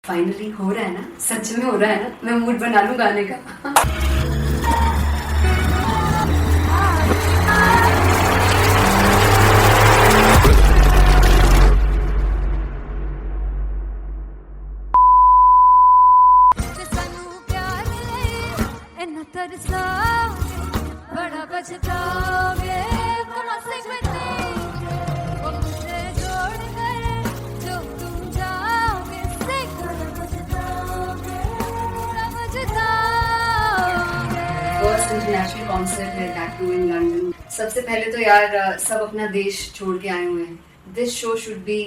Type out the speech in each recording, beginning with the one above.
Finally हो रहा है ना, सच में हो रहा है ना। मैं मूड बना लूं गाने का। बड़ा बचताओगे बड़ा से वो मुझे छोड़ कर जो तुम जाओगे से बड़ा बचताओगे बड़ा बचताओगे। फर्स्ट इंटरनेशनल कॉन्सर्ट है दैट टू इन लंदन। सबसे पहले तो यार सब अपना देश छोड़ के आए हुए हैं। This show should be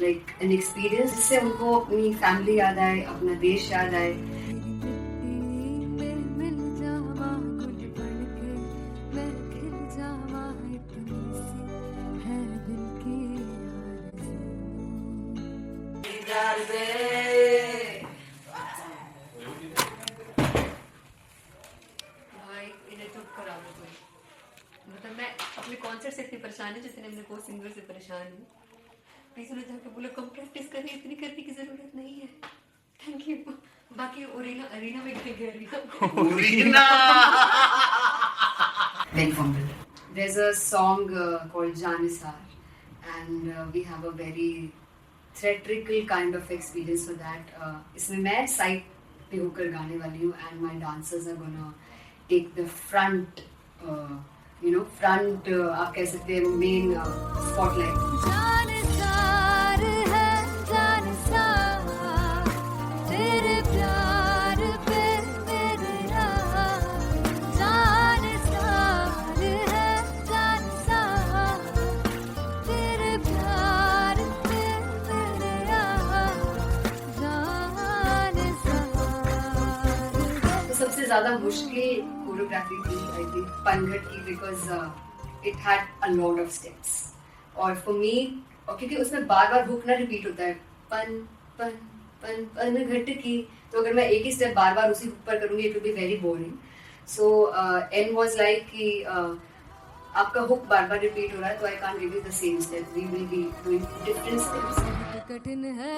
like an experience जिससे उनको अपनी फैमिली याद आए, अपना देश याद आए। भाई इन्हें चुप करा दो कोई। मतलब मैं अपने कॉन्सर्ट से इतनी परेशान है जितने अपने को सिंगर से परेशान हूँ। प्लीज उन्हें जाके बोलो कम प्रैक्टिस करनी, इतनी करने की जरूरत नहीं है। Thank you. बाकी अरीना में गए arena Very fumble. There's a song called Janisar and we have a very theatrical kind of experience for that. इसमें मैं साइड पे होकर गाने वाली हूँ and my dancers are gonna take the front, front आप कह सकते हैं main spotlight. जानसार है जानसार तेरे प्यार पे मेरे यार। जानसार है जानसार तेरे प्यार पे मेरे यार। जानसार तो सबसे ज़्यादा मुश्किल कोरियोग्राफी थी आई थिंक पनघट की, because it had a lot of steps और फॉर मी, और क्योंकि उसमें बार बार हुक ना रिपीट होता है पन पन पन पन घट की, तो अगर मैं एक ही स्टेप बार बार उसी हुक पर करूंगी it will be very boring. So and was like कि आपका हुक बार बार रिपीट हो रहा है तो I can't give you the same step, we will be doing different steps. कठिन है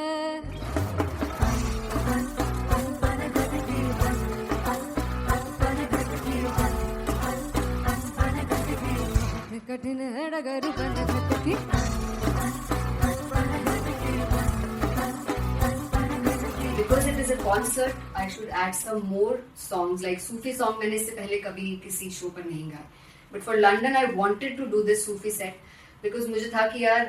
कठिन है डगर बनत की। Because it is a concert, I should add some more songs like Sufi song. मैंने इससे पहले कभी किसी शो पर नहीं गाया, but for London I wanted to do this Sufi set because मुझे था कि यार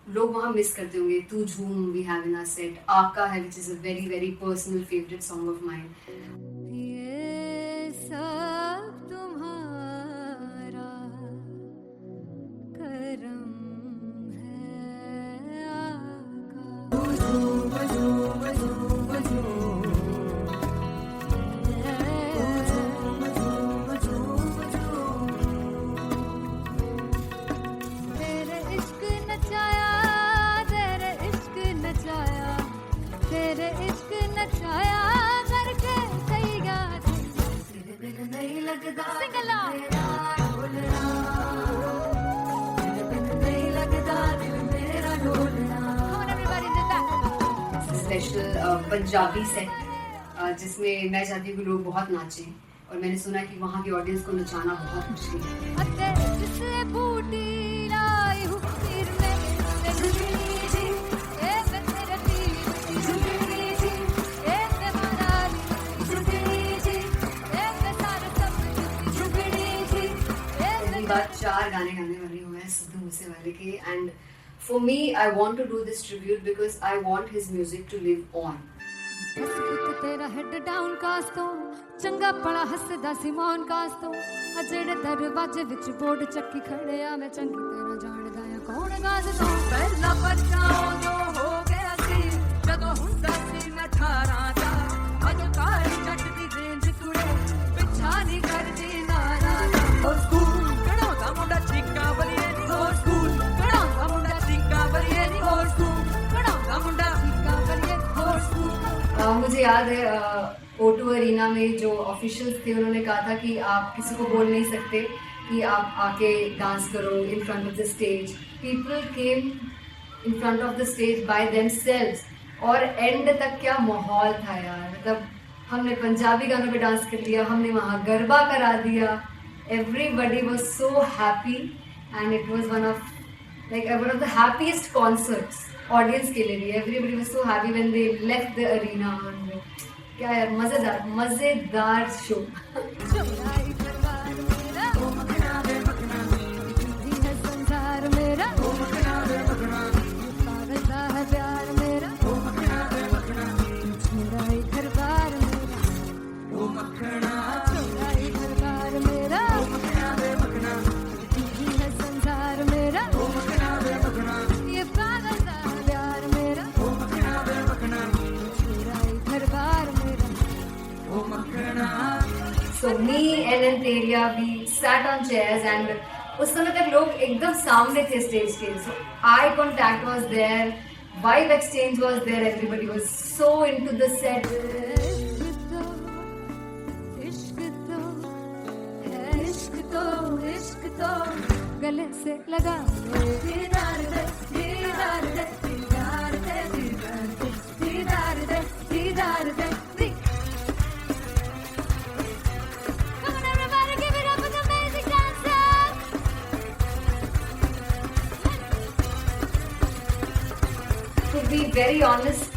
लोग वहाँ मिस करते होंगे। तू झूम we have in our set, आका है which is a very very personal favorite song of mine. ये सब तुम्हारा करम है आका। तेरे इश्क नचाया तेरे इश्क नचाया तेरे इश्क नचाया करके सही गा तेरे बिन नहीं लगदा सिंगला ढोलना तेरे बिन नहीं लगदा दिल मेरा ढोलना। Come on everybody do that. Special Punjabi set जिसमें मैं चाहती हूँ कि लोग बहुत नाचें और मैंने सुना कि वहाँ की ऑडियंस को नचाना बहुत मुश्किल है। अते जिसले बूटी लाई हूँ फिर में से झुकनी जी ए मैं तेरे पीर झुकनी जी ए मैं मनाली झुकनी जी ए मैं सारे सब झुकनी जी ए पहली बार 4 गाने गाने वाली हूँ मैं सिद्धू मूसेवाले के, and for me I want to do this tribute because I want his music to live on. बस पुत तेरा हेड डाउन कास्तो चंगा पड़ा हसदा सिमोन कास्तो आ जेड़े दरवाजे विच बोर्ड चक्की खड़े आ मैं चंगी तरह जानदा आ कौन गाज तो पहला बचाओ जो हो गया सी जदों हुंदा सी मैं 18 दा अज काली जट दी रेंज कुड़े पिछा नहीं करदी नारा ओ स्कूल कढ़ाउंदा मुंडा चीका बलिए नी ओ स्कूल कढ़ाउंदा मुंडा चीका बलिए नी ओ स्कूल कढ़ाउंदा मुंडा चीका बलिए ओ स्कूल। मुझे याद है O2 अरीना में जो ऑफिशियल्स थे उन्होंने कहा था कि आप किसी को बोल नहीं सकते कि आप आके डांस करो in front of the stage. People came in front of the stage by themselves और एंड तक क्या माहौल था यार, मतलब हमने पंजाबी गानों पे डांस कर लिया, हमने वहाँ गरबा करा दिया, everybody was so happy and it was one of the happiest concerts audience के लिए भी. Everybody was so happy when they left the arena. क्या यार, मजेदार मजेदार show. So me and Antelia, we sat on chairs and उस समय तक लोग एकदम सामने थे स्टेज के. So eye contact was there, vibe exchange was there, everybody was so into the set. इश्क तो गले से लगा दीदार दे दीदार दे दीदार दे दीदार दे दीदार दे. Come on everybody, give it up for the amazing dancers. To be very honest,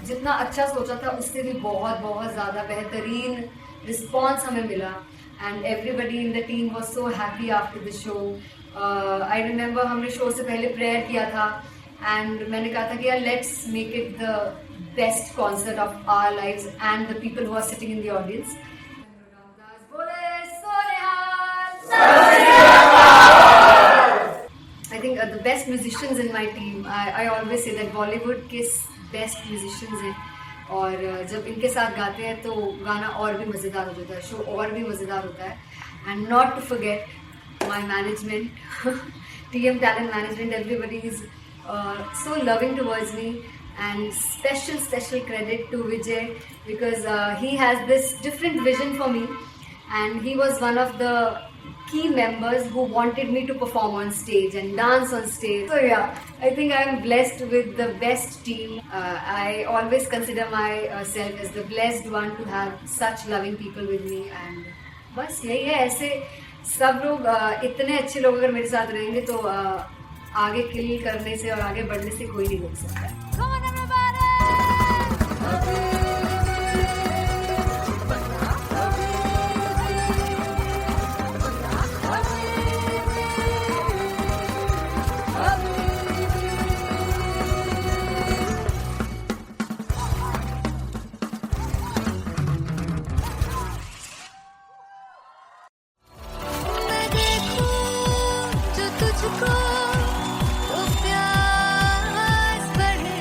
जितना अच्छा सोचा था उससे भी बहुत बहुत ज़्यादा बेहतरीन रिस्पॉन्स हमें मिला. And everybody in the team was so happy after the show. I remember हमने शो से पहले प्रेयर किया था and मैंने कहा था कि यार let's make it the best concert of our lives and the people who are sitting in the audience. I think the best musicians in my team. I always say that Bollywood के best musicians हैं. और जब इनके साथ गाते हैं तो गाना और भी मज़ेदार हो जाता है, शो और भी मज़ेदार होता है. And not to forget my management, TM talent management, everybody is so loving towards me. And special credit to Vijay because he has this different vision for me and he was one of the key members who wanted me to perform on stage and dance on stage. So yeah, I think I am blessed with the best team. I always consider myself as the blessed one to have such loving people with me. And बस यही है, ऐसे सब लोग इतने अच्छे लोग अगर मेरे साथ रहेंगे तो आगे किल करने से और आगे बढ़ने से कोई नहीं रोक सकता. Come on everybody. तुझको तो प्यास बढ़े.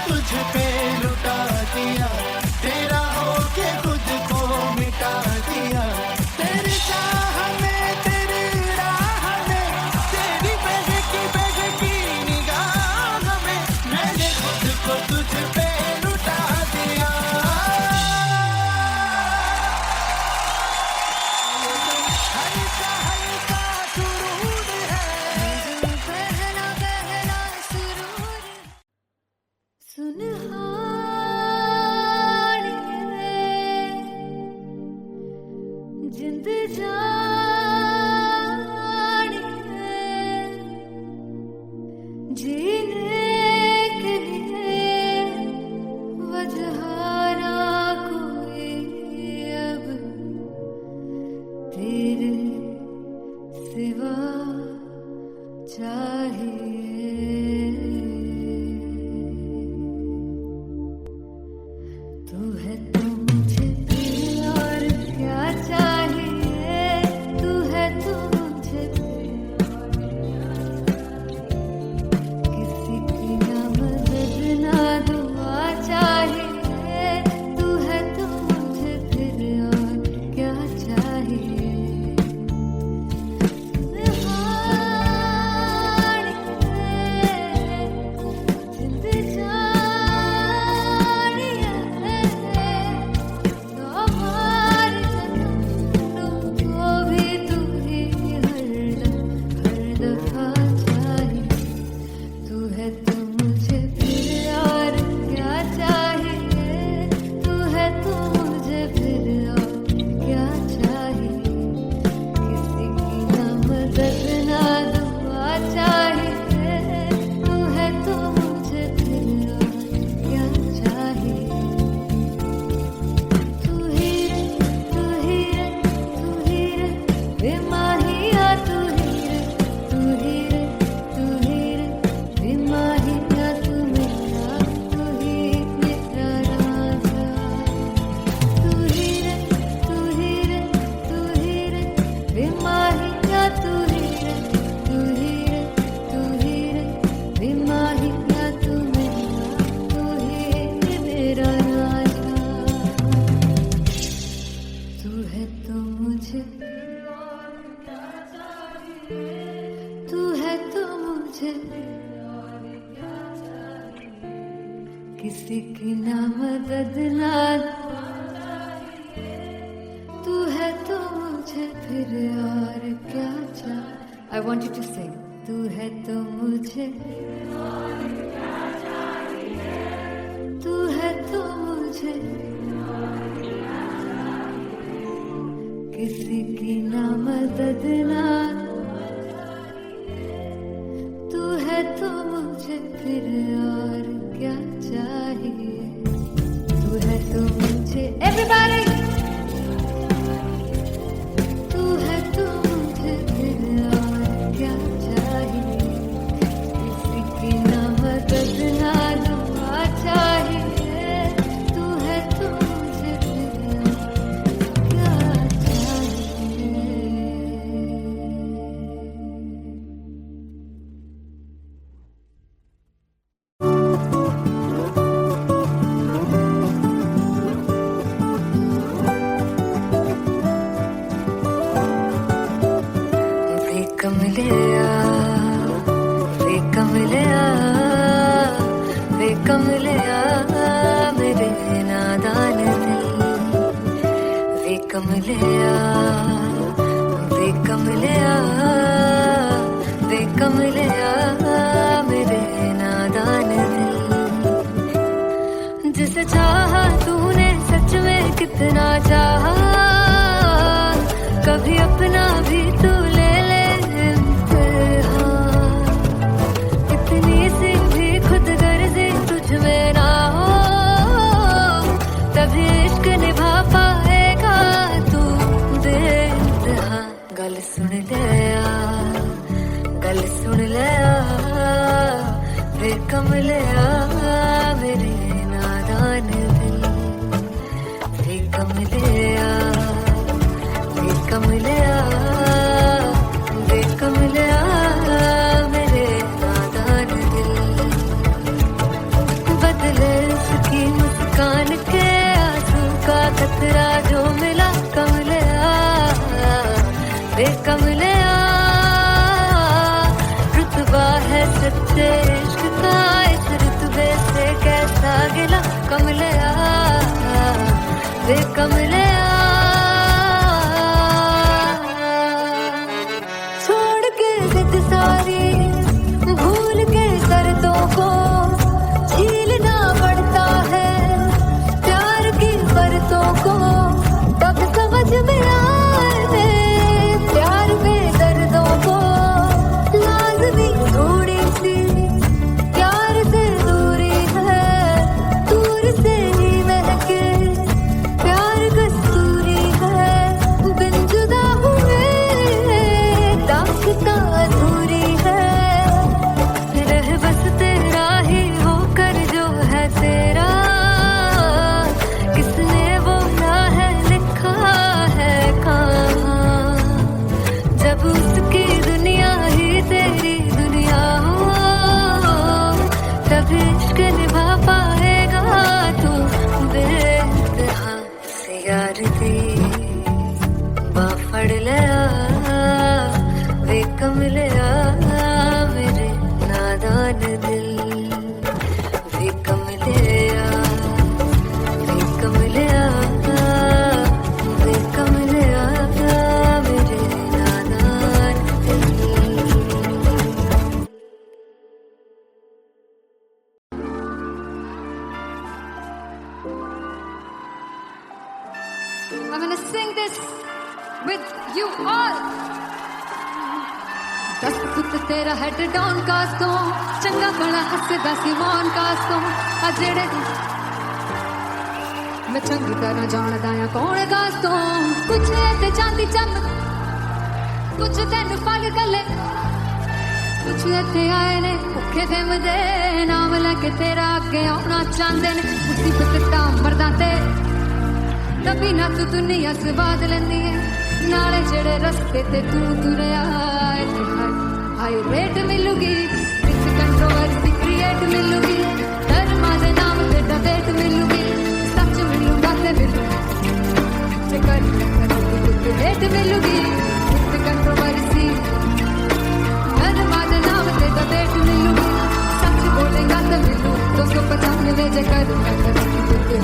तुझ पे लुटा दिया, तेरा होके खुद को मिटा दिया। तेरी चाह में, तेरी राह में, तेरी बहकी निगाह में मैंने खुद को तुझ पे लुटा दिया। हल्का हल्का सुरूर है, पहला पहला सुरूर सुनहानी है, जिंद जानी है, जीने के लिए वजह ना कोई अब तेरे सिवा चाहिए। तू है तो मुझे फिर और क्या चाहिए, तू है तो मुझे फिर और क्या चाहिए। किसी की ना मदद ना दुआ चाहिए, तू है तो मुझे फिर और क्या चाहिए। सुनहानी है, जिंद जानी है, हमारे जन्मों को भी तू ही हर दफा चाहिए। तू है तो मुझे फिर और क्या चाहिए, तू है तो मुझे फिर और क्या चाहिए। किसी की ना मदद ना दुआ चाहिए, तू है तो मुझे फिर और क्या चाहिए। तू ही रे, तू ही रे, तू ही रे, बेमाहिया तू ही रे, तू ही रे, तू ही रे, बेमाहिया तू मेरा, तू ही मेरा राजा। तू ही रे, तू ही रे, तू ही रे, बेमाहिया तू ही रे, तू ही रे, तू ही रे, बेमाहिया तू मेरा, तू ही मेरा राजा। तू है तो मुझे, तू है तो मुझे किसी की ना मदद ना, तू है तो मुझे फिर और क्या चाहिए। I want you to sing. तू है तो मुझे, तू है तो मुझे किसी की ना मदद ना, तू है तो मुझे फिर और क्या चाहिए। तू है तो मुझे, everybody, तू है तो मुझे फिर और क्या चाहिए। किसी की ना मदद ना दुआ चाहिए, तू है तो मुझे फिर और क्या चाहिए। वे कमलिया, वे कमलिया, वे कमलिया मेरे नादान दिल। वे कमलिया, वे कमलिया, वे कमलिया मेरे नादान दिल। जिसे चाहा तूने सच में कितना चाहा, कभी अपना भी तू ले ले इम्तिहान। इतनी सी भी खुद गर्जी तुझ में ना हो, तभी इश्क निभा पाएगा तू बेइंतहा। गल सुन लिया, गल सुन लिया, वे कमलिया मेरे नादान दिल। कान के आंसू का कतरा जो मिला कमलिया वे कमलिया रुतबा है सच्चे इश्क का इस रुतबे से कैसा गिला कमलिया वे कमलिया छोड़ के जिद सारी भूल के शर्तों को झीलना पड़ता है प्यार की शर्तों को तब समझ में आए प्यार में दर्दों को लाज़मी थोड़ी सी प्यार से दूरी है दूर से ही महके प्यार कस्तूरी है बिन जुदा हुए दास्तां अधूरी है रह बस तेरा ही होकर जो है तेरा किसने बोला है लिखा है कहाँ जब उसकी दुनिया ही तेरी दुनिया हो तब इश्क निभा पाएगा तू बेइंतहा से यार दी बाफड़ लिया वे कमलिया मेरे नादान दिल वे कमलिया वे कमलिया वे कमलिया मेरे नादान दिल I'm gonna sing this with you all. दस पुत तेरा हेड डाउन कास तो चंगा बड़ा हसदा सिमोन कास तो आ जेड़े मैं चंगी तरह जानदा आ कौन कास तो कुछ ते चांदी चम कुछ तेन फल गले कुछ इत्थे आए ने भुखे फिमदे नाम लैके तेरा अगे आउणा चाहंदे ने मुसीबत तां मरदा ते तभी ना तू दुनिया स्वाद लेंदी है नाले जेड़े रस्ते ते तू तुरया हाई रेट मिलूगी विच कंट्रोवर्सी क्रिएट मिलूगी धर्मा दे नाम ते डिबेट मिलूगी सच मिलूगा ते मिलूगी जे कर रेट मिलूगी विच कंट्रोवर्सी धर्मा दे नाम ते डिबेट मिलूगी सच बोलेगा ते मिलू 295 जे कर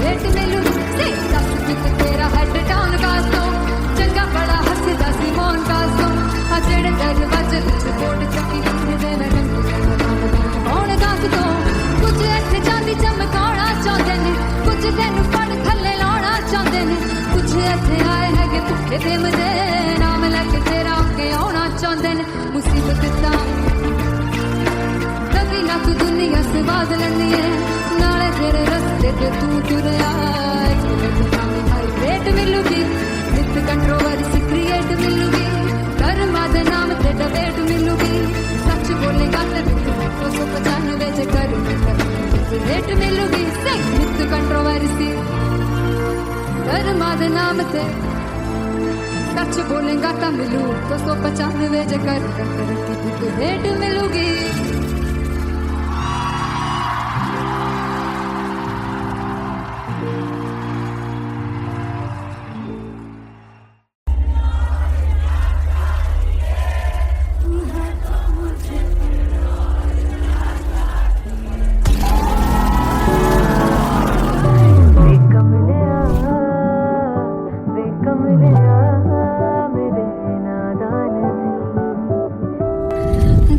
रेट मिलूगी दस पित तेरा हेड डाउन कास्तो चंगा बड़ा हसदा सिमोन कास्तो आ जेड़े दरवाजे विच बोर्ड चक्की लिखदे मैं कौन कास्तो कुछ इत्थे चांदी चमकाउणा चाहंदे ने कुछ तैनू फड़ थल्ले लाउणा चाहंदे ने कुछ इत्थे आए हैगे भुखे फिमदे नाम लैके तेरा अगे आउणा चाहंदे ने मुसीबत तां तभी ना तू दुनिया स्वाद लैंदी है नाले तेरे रस्ते ते तू तुरया रेट मिलूगी विथ कंट्रोवर्सी क्रिएट मिलूगी धर्मा दे नाम ते डिबेट मिलूगी सच बोलेगा ते 295 जे कर रेट मिलूगी विथ कंट्रोवर्सी धर्मा दे नाम ते सच बोलेगा ता मिलू 295 जे कर रेट मिलूगी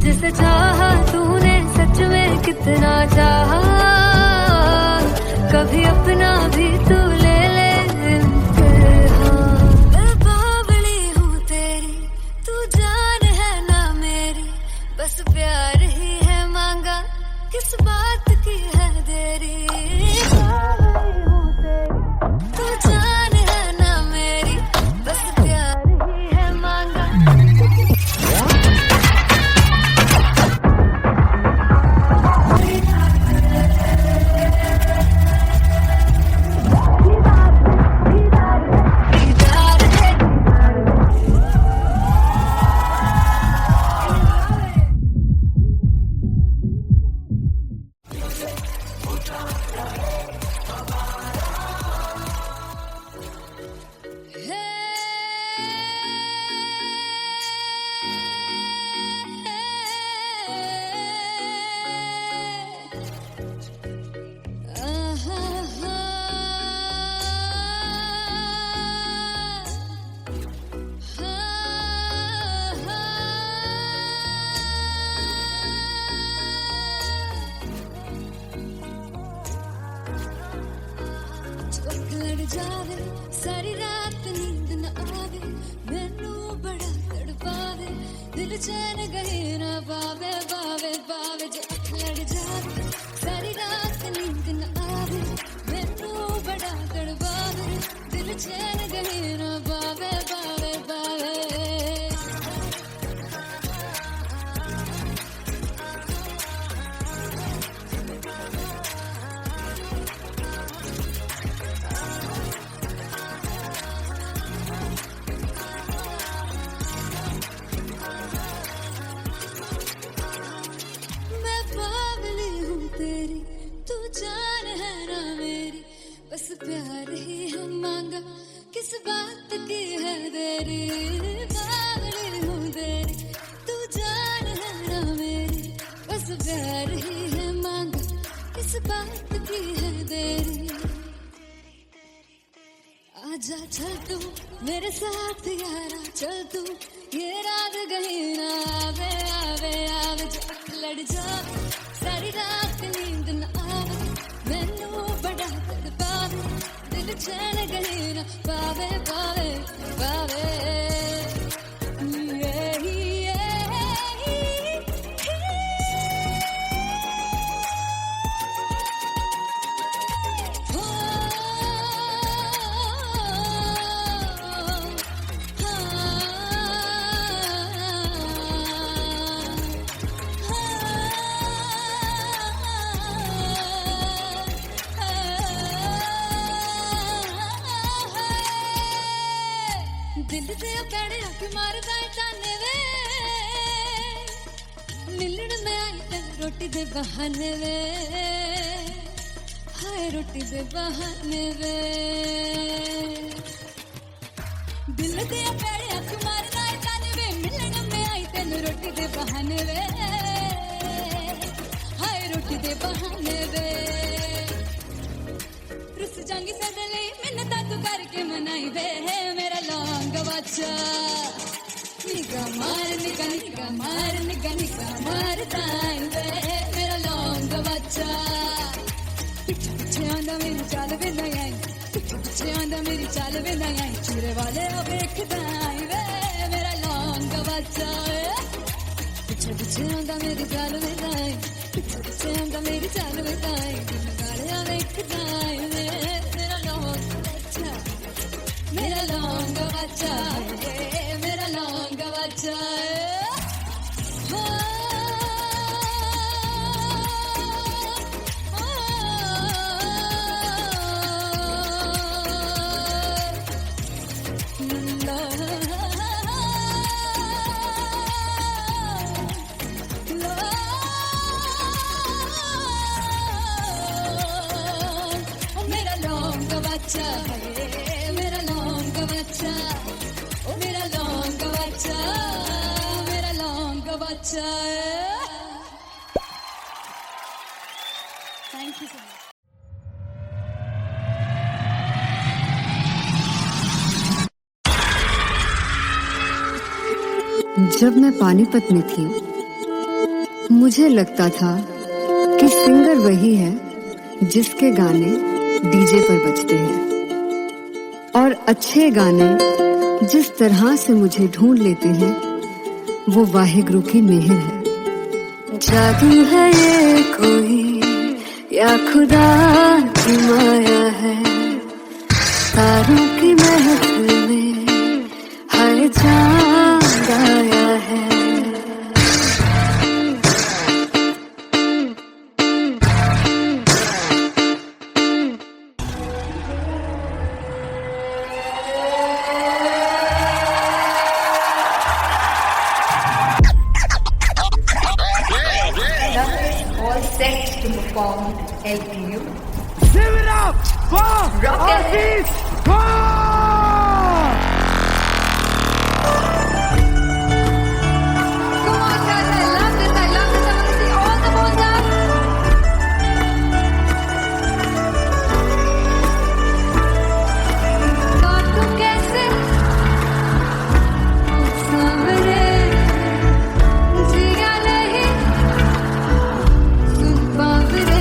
जिसे चाहा तूने सच में कितना चाहा कभी अपना भी तो जावे सारी रात नींद न आवे मैनू बड़ा तड़पावे दिल चैन गहे ना पावे पावे पावे जो अख लड़ जावे सारी रात नींद न आवे मैनू बड़ा तड़पावे दिल चैन गहे ना पावे पावे पावे जान है ना मेरी बस प्यार ही हम मांगा किस बात की है देरी पागल हूँ तेरी तू जान है ना मेरी बस प्यार ही है मांगा किस बात की है देरी आजा चल तू मेरे साथ यारा चल तू ये रात गई ना आवे आवे आवे जो अख लड़ जावे सारी रात नींद न आवे मैनू बड़ा तड़पावे दिल चैन गई ना पावे पावे पावे दिल से पैड़े आके मारदा है ताने वे मिलन में आई तेन रोटी दे बहाने वे हाय रोटी दे बहाने वे दिल से पैड़े आके मारदा है ताने वे मिलन में आई तेन रोटी दे बहाने वे हाय रोटी दे बहाने वे रुस जांगी सदले मिन्नता तू करके मनाई वे मेरा लौंग बच्चा निगा मार ताई वे मेरा लौंग बच्चा पीछे पीछे आंदा मेरी चाल वे नहीं आई पीछे पीछे आंदा मेरी चाल वे नहीं आई चूरे वाले अब देखता आई वे मेरा लौंग बच्चा पीछे पीछे आंदा मेरी चाल वे नहीं आई पीछे पीछे आंदा मेरी चाल वे नहीं आई दिन वाले अब देखता आई वे मेरा लौंग बच्चा मेरा लौंग बच्चा मेरा लौंग बच्चा मेरा लौंग बच्चा मेरा लौंग बच्चा ओ मेरा लौंग बच्चा मेरा लौंग बच्चा थैंक यू सो मच जब मैं पानीपत में थी मुझे लगता था कि सिंगर वही है जिसके गाने डीजे पर बजते हैं और अच्छे गाने जिस तरह से मुझे ढूंढ लेते हैं वो वाहिगुरु की मेहर है। जादू है ये कोई या खुदा की माया है तारों की महफिल में हर चांद आया है। All set to perform LPU. Give it up for Rocket. Aziz Khan! Come on guys, I love this, I want to see all the boys up. और तू कैसे सामने जिया नहीं सुन बाबरे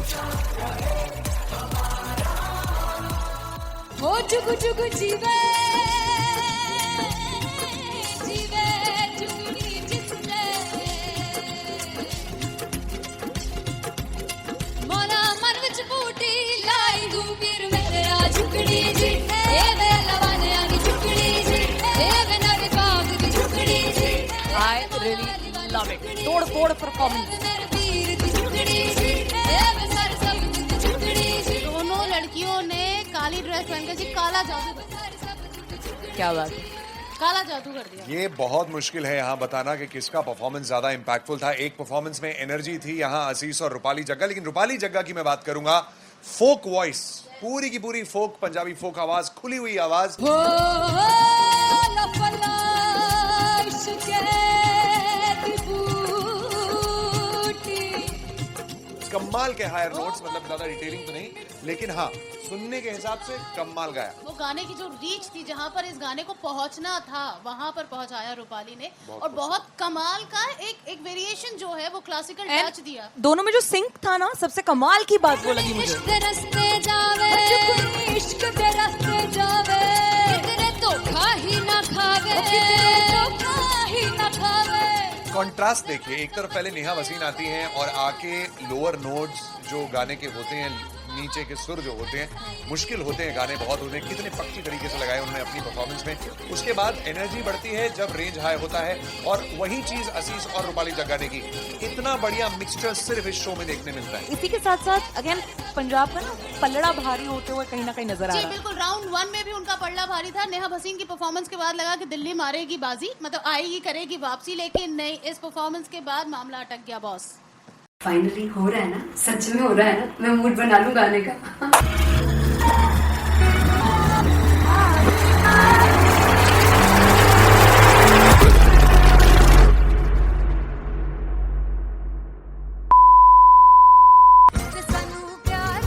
ओ जुगु जुगु जीवे जीवे जुगनी जिसने मोरा मन विच बूटी लाई दूबीर मेरे आ झुकड़ी जी ए वे लवाने आनी झुकड़ी जी ए वे नर बाग दी झुकड़ी जी I really love it. तोड़ फोड़ परफॉर्मेंस। दोनों लड़कियों ने काली ड्रेस पहनकर जी काला जादू क्या बात है। काला जादू कर दिया। ये बहुत मुश्किल है यहाँ बताना कि किसका परफॉर्मेंस ज्यादा इंपैक्टफुल था। एक परफॉर्मेंस में एनर्जी थी यहाँ असीस और रूपाली जग्गा, लेकिन रूपाली जग्गा की मैं बात करूंगा फोक वॉइस, पूरी की पूरी फोक, पंजाबी फोक आवाज, खुली हुई आवाज। कमाल के हायर नोट्स, मतलब ज्यादा डिटेलिंग तो नहीं, लेकिन हाँ सुनने के हिसाब से कमाल गाया। वो गाने की जो रीच थी, जहाँ पर इस गाने को पहुंचना था वहां पर पहुंचाया रूपाली ने, और बहुत कमाल का एक वेरिएशन जो है वो क्लासिकल टच दिया। दोनों में जो सिंक था ना, सबसे कमाल की बात वो लगी मुझे। इश्क दे रस्ते जावे इश्क दे रस्ते जावे कितने धोखा ही ना खावे धोखा ही ना खावे। कॉन्ट्रास्ट देखिए, एक तरफ पहले नेहा वसीन आती हैं और आके लोअर नोट्स जो गाने के होते हैं, नीचे के सुर जो होते हैं, मुश्किल होते हैं, गाने बहुत होते हैं, कितने पक्की तरीके से लगाए उन्होंने अपनी परफॉर्मेंस में। उसके बाद एनर्जी बढ़ती है जब रेंज हाई होता है, और वही चीज असीस और रूपाली जग्गा ने की। इतना बढ़िया मिक्सचर सिर्फ इस शो में देखने मिलता है। इसी के साथ साथ अगेन पंजाब का ना पलड़ा भारी होते हुए कहीं ना कहीं नजर आ जी रहा है। बिल्कुल, राउंड 1 में भी उनका पलड़ा भारी था। नेहा भसीन की परफॉर्मेंस के बाद लगा कि दिल्ली मारेगी बाजी, मतलब आएगी करेगी वापसी, लेकिन नहीं, इस परफॉर्मेंस के बाद मामला अटक गया बॉस। फाइनली हो रहा है ना, सच में हो रहा है ना, मैं मूड बना लूं गाने का। सानू प्यार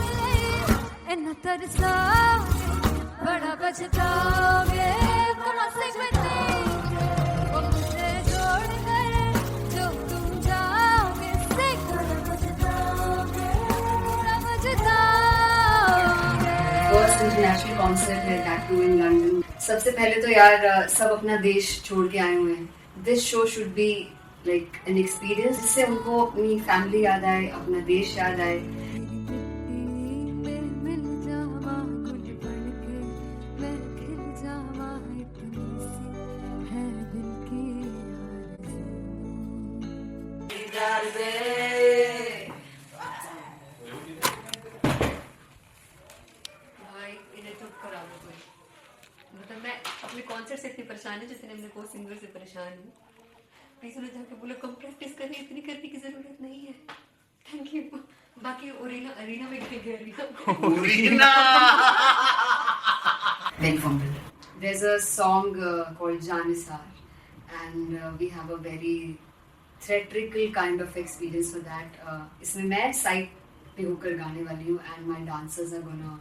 इन्ना तरसा बड़ा बचतावे कमा सकते वो मुझे जोड़ गए जो तुम जाओगे से बचतावे फर्स्ट इंटरनेशनल कॉन्सर्ट है, दैट टू इन लंदन। सबसे पहले तो यार सब अपना देश छोड़ के आए हुए हैं। This show should be like an experience, जिससे उनको अपनी फैमिली याद आए, अपना देश याद आए। मिल जावा गुल बनके मैं खिल जावा इतनी सी है दिल की भाई इन्हें चुप करा दो कोई। मतलब मैं अपने कॉन्सर्ट से इतनी परेशान है जितने अपने को सिंगर से परेशान हूँ। प्लीज उन्हें जाके बोलो कम प्रैक्टिस करनी, इतनी करने की जरूरत नहीं है। Thank you. बाकी अरीना में गए arena very fumble. There's a song called Janisar, and we have a very theatrical kind of experience for that. इसमें मैं साइड पे होकर गाने वाली हूँ, and my dancers are gonna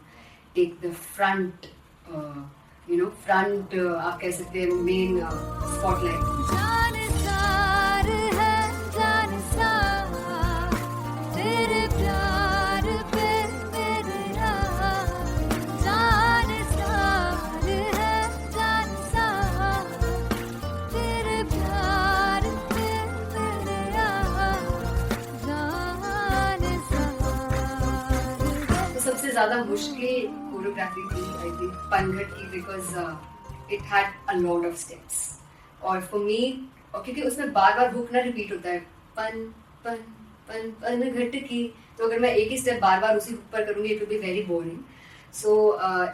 take the front, front आप कह सकते हैं main spotlight. जानसार है जानसार तेरे प्यार पे मेरा जानसार है जानसार तेरे प्यार पे मेरा जानसार। तो सबसे ज्यादा मुश्किल कोरियोग्राफी थी आई थिंक पनघट की, because it had a lot of steps, और फॉर मी, और क्योंकि उसमें बार बार हुक ना रिपीट होता है, पन पन पन पनघट की, तो अगर मैं एक ही स्टेप बार बार उसी हुक पर करूंगी it will be very boring. So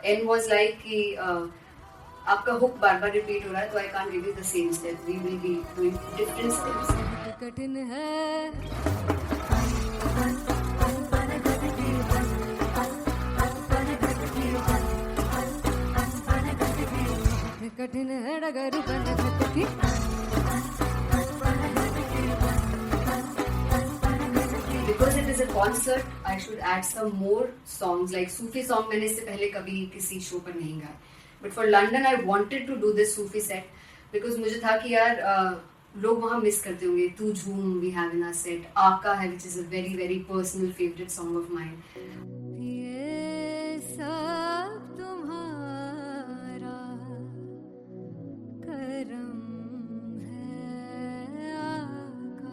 and was like कि आपका हुक बार बार रिपीट हो रहा है, तो I can't give you the same step, we will be doing different steps. कठिन है कठिन है डगर पनघट की Because it is a concert, I should add some more songs, like Sufi song मैंने इससे पहले कभी किसी शो पर नहीं गाया, but for London I wanted to do this Sufi set because मुझे था कि यार लोग वहाँ मिस करते होंगे. Tu Jhoom we have in our set. आका है which is a very very personal favorite song of mine. ये सब तुम्हारा करम है आका.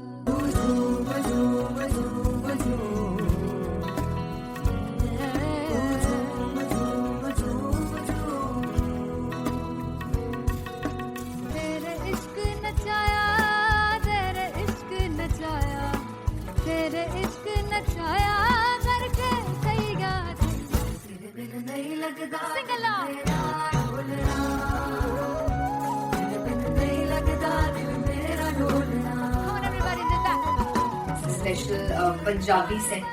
तेरे इश्क नचाया, तेरे इश्क नचाया, तेरे इश्क नचाया करके सैया तेरे बिन नहीं लगता सिंगला तेरे बिन नहीं लगता दिल मेरा ढोलना. Come on everybody do that. Special Punjabi set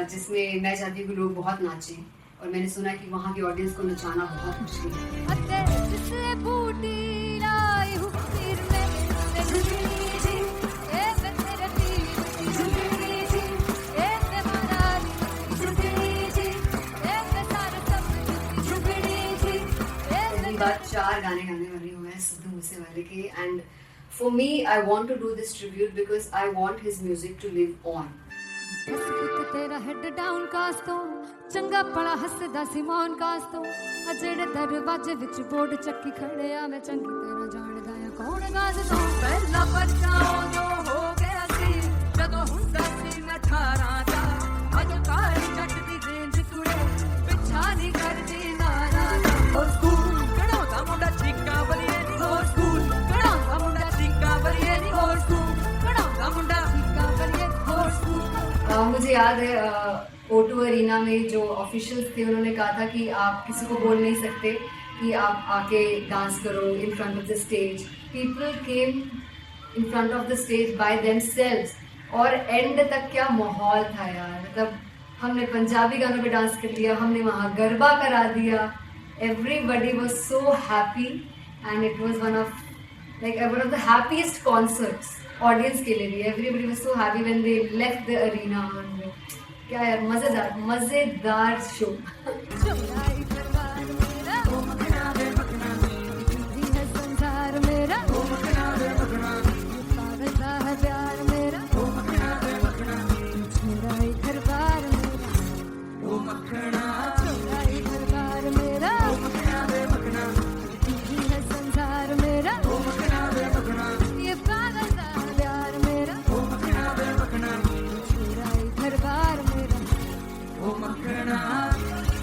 जिसमें मैं चाहती हूँ कि लोग बहुत नाचें, और मैंने सुना है कि वहाँ की ऑडियंस को नचाना बहुत मुश्किल है. अते जिससे बूटी लाई हूँ सिर में तेरी जी ए मैं तेरे दिल जुगली जी ए मैं माराली जुगली जी ए मैं सारे सब जुगली जी ए पहली बार 4 गाने गाने वाले हुए हैं सिद्धू मूसेवाले के. And for me I want to do this tribute because I want his music to live on. बस पुत तेरा हेड डाउन कास तो चंगा पड़ा हसदा सिमोन कास तो आ जेड़े दरवाजे विच बोर्ड चक्की खड़े आ मैं चंगी तेरा जानदा आ कौन गाज तो पहला बच्चा जो हो गया सी जदों हुंदा सी मैं 18 दा अज काली जट दी रेंज कुड़े पिछा नहीं करदी नारा हो स्कूल कढ़ाउंदा मुंडा चीका बलिए नी हो स्कूल कढ़ाउंदा मुंडा चीका बलिए नी हो स्कूल कढ़ाउंदा मुंडा चीका बलिए हो स्कूल. मुझे याद है O2 अरीना में जो ऑफिशियल्स थे उन्होंने कहा था कि आप किसी को बोल नहीं सकते कि आप आके डांस करो in front of the stage. People came in front of the stage by themselves. और एंड तक क्या माहौल था यार. मतलब हमने पंजाबी गानों पे डांस कर लिया, हमने वहाँ गरबा करा दिया. Everybody was so happy and it was one of the happiest concerts audience के लिए भी. Everybody was so happy when they left the arena. क्या यार मजेदार शो. चुराई करवार मेरा ओ मखना दे मखना जी है संसार मेरा ओ मखना दे मखना पागल सा है प्यार मेरा ओ मखना दे मखना चुराई करवार मेरा ओ मखना चुराई करवार मेरा ओ मखना दे मखना जी है संसार मेरा ओ मखना दे मखना ये पागल सा है प्यार मेरा ओ मखना दे मखना चुराई करवार मेरा. ओ मखना.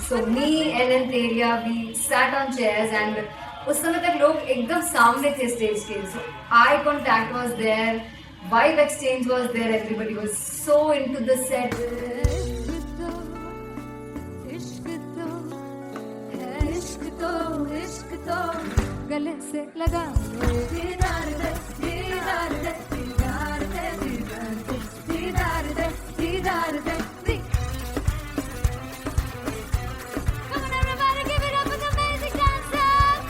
So me and Antelia, we sat on chairs and उस समय तक लोग एकदम सामने थे स्टेज के. So eye contact was there, vibe exchange was there, everybody was so into the set. इश्क तो गले से लगा दीदार दे दीदार दे दीदार दे दीदार दे दीदार दे. Come on everybody, give it up for the amazing dancers.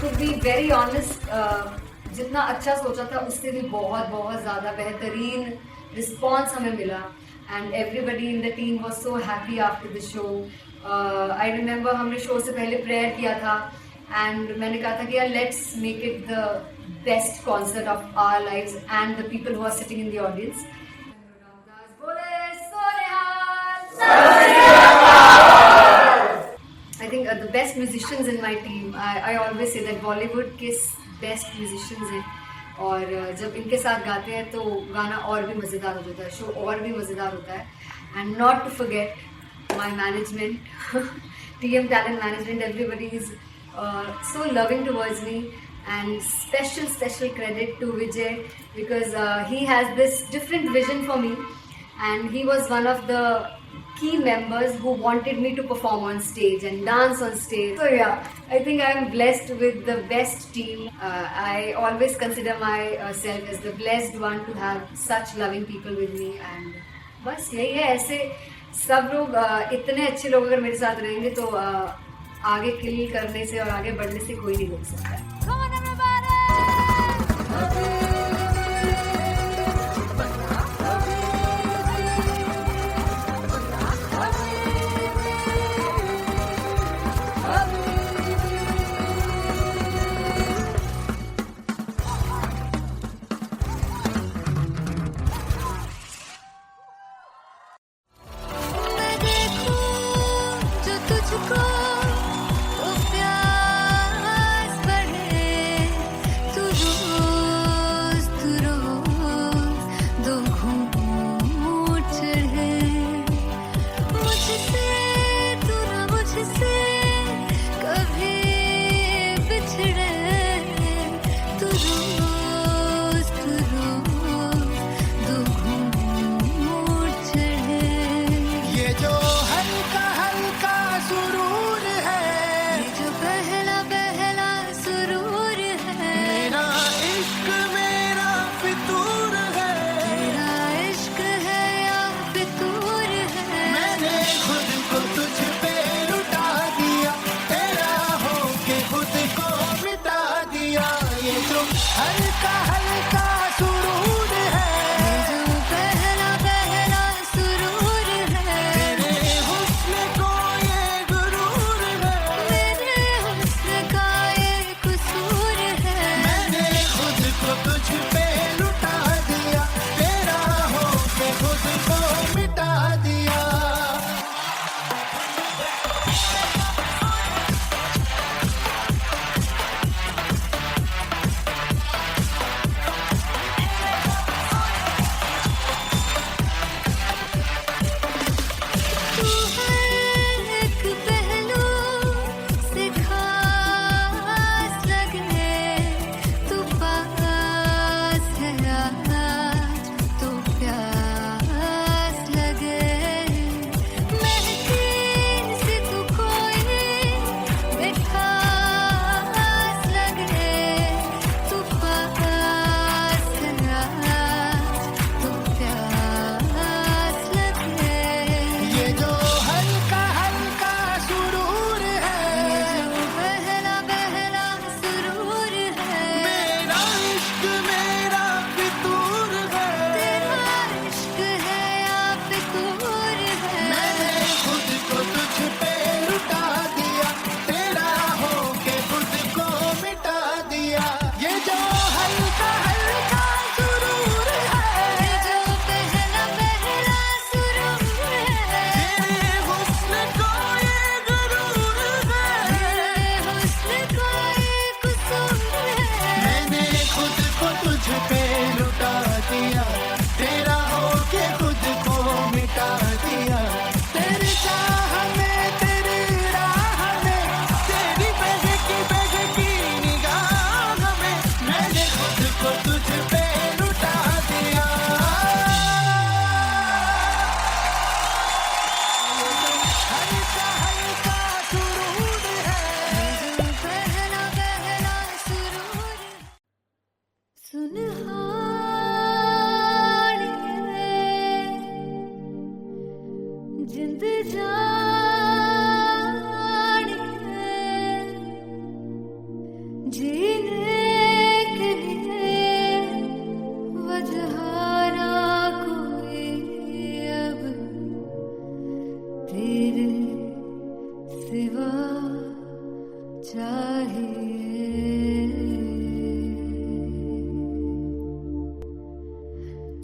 To be very honest, जितना अच्छा सोचा था उससे भी बहुत ज़्यादा बेहतरीन रिस्पॉन्स हमें मिला. And everybody in the team was so happy after the show. I remember हमने शो से पहले प्रेयर किया था and मैंने कहा था कि यार let's make it the best concert of our lives and the people who are sitting in the audience. I think the best musicians in my team. I always say that Bollywood के best musicians हैं. और जब इनके साथ गाते हैं तो गाना और भी मज़ेदार हो जाता है, शो और भी मज़ेदार होता है. And not to forget my management, TM Talent Management, everybody is so loving towards me. And special credit to Vijay because he has this different vision for me and he was one of the key members who wanted me to perform on stage and dance on stage. So yeah, I think I'm blessed with the best team. I always consider myself as the blessed one to have such loving people with me. And बस यही है. ऐसे सब लोग इतने अच्छे लोग अगर मेरे साथ रहेंगे तो आगे किल करने से और आगे बढ़ने से कोई नहीं रोक सकता है. Come on everybody!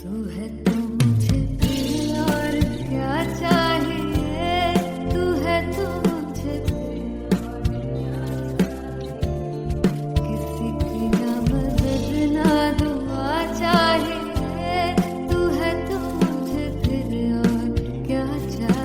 तू है तो मुझे फिर और क्या चाहिए, तू है तो मुझे फिर और क्या चाहिए, किसी की ना मदद ना दुआ चाहिए, तू है तो मुझे फिर और क्या चाहिए।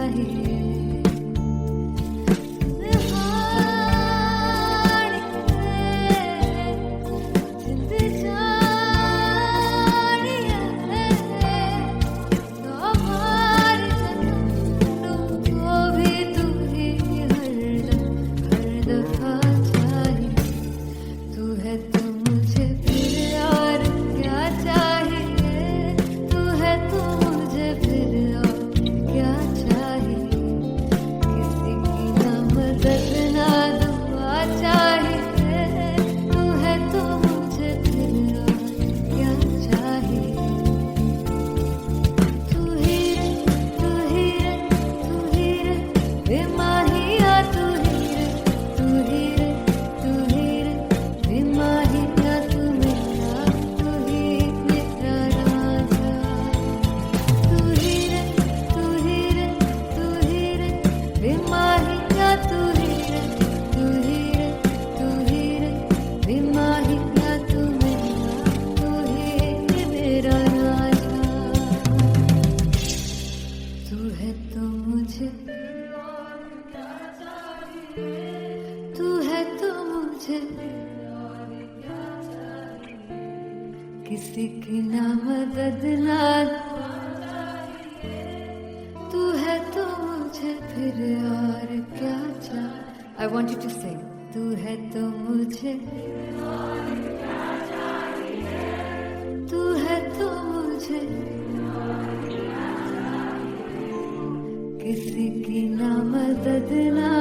किसी की ना मदद ना तू है तो मुझे फिर और क्या चाहिए। I want you to sing. तू है तो मुझे तू है तो मुझे किसी की ना मदद ना